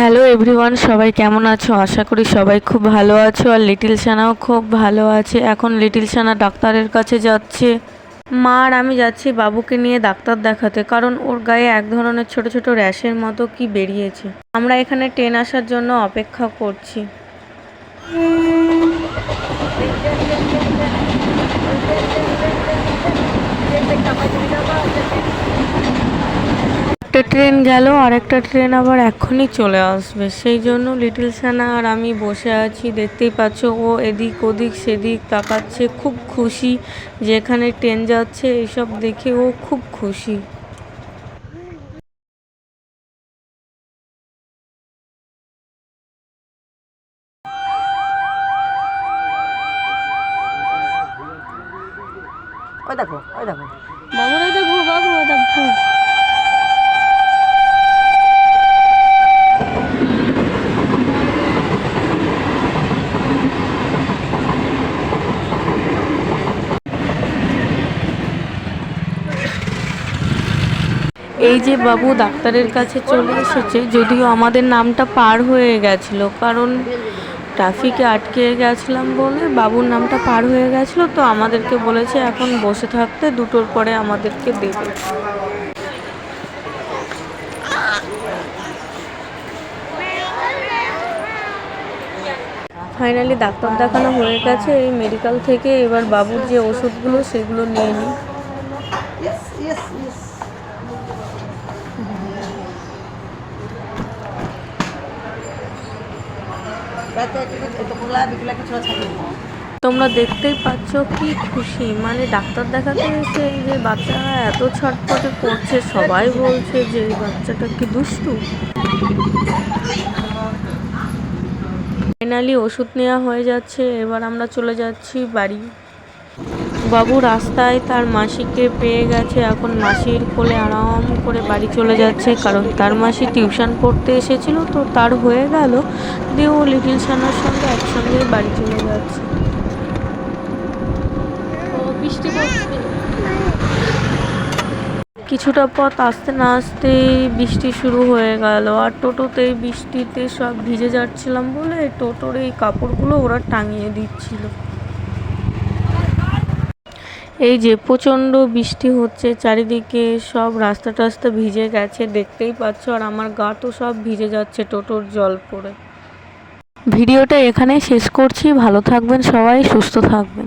Hello everyone, সবাই কেমন আছো? আশা করি সবাই খুব ভালো আছো। আর লিটিল সানাও খুব ভালো আছে। এখন লিটিল সানা ডাক্তারের কাছে যাচ্ছে। মা আর আমি যাচ্ছি বাবুকে নিয়ে ডাক্তার দেখাতে, কারণ ওর গায়ে এক ধরনের ছোট ছোট র্যাশের মতো কি বেরিয়েছে। আমরা এখানে ট্রেন আসার জন্য অপেক্ষা করছি। একটা ট্রেন গেল, আর একটা ট্রেন আবার এক্ষুনি চলে আসবে। সেই জন্য লিটিল সানা আর আমি বসে আছি। দেখতেই পাচ্ছ ও এদিক ওদিক সেদিক তাকাচ্ছে, খুব খুশি যে এখানে ট্রেন যাচ্ছে। এইসব দেখে ও খুব খুশি। ওই দেখো ওই দেখো বাবু দেখো, বাবু দেখো। এই যে বাবু ডাক্তারের কাছে চলে এসেছে, যদিও আমাদের নামটা পার হয়ে গেছিলো, কারণ ট্রাফিকে আটকে গেছিলাম বলে বাবুর নামটা পার হয়ে গেছিলো। তো আমাদেরকে বলেছে এখন বসে থাকতে, 2টোর পরে আমাদেরকে দেবে। ফাইনালি ডাক্তার দেখানো হয়ে গেছে এই মেডিকেল থেকে। এবার বাবুর যে ওষুধগুলো সেগুলো নিয়ে নিই। তোমরা দেখতেই পাচ্ছ কি খুশি, মানে ডাক্তার দেখাতে এসে যে বাচ্চারা এত ছটফটে করছে। সবাই বলছে যে এই বাচ্চাটা কি দুষ্টু। ফাইনালি ওষুধ নেওয়া হয়ে যাচ্ছে, এবার আমরা চলে যাচ্ছি বাড়ি। বাবু রাস্তায় তার মাসিকে পেয়ে গেছে, এখন মাসির কোলে আরাম করে বাড়ি চলে যাচ্ছে, কারণ তার মাসি টিউশন পড়তে এসেছিল, তো তার হয়ে গেল দিয়ে ও লিটিল সানার সঙ্গে একসঙ্গে বাড়ি চলে যাচ্ছে। বৃষ্টি পড়ছে। কিছুটা পথ আসতে না আসতেই বৃষ্টি শুরু হয়ে গেল, আর টোটোতে বৃষ্টিতে সব ভিজে যাচ্ছিলাম বলে টোটোর এই কাপড়গুলো ওরা টাঙিয়ে দিচ্ছিল। এই যে প্রচণ্ড বৃষ্টি হচ্ছে চারিদিকে, সব রাস্তা টাস্তা ভিজে গেছে দেখতেই পাচ্ছ, আর আমার গা তো সব ভিজে যাচ্ছে টোটোর জল পড়ে। ভিডিওটা এখানে শেষ করছি। ভালো থাকবেন সবাই, সুস্থ থাকবেন।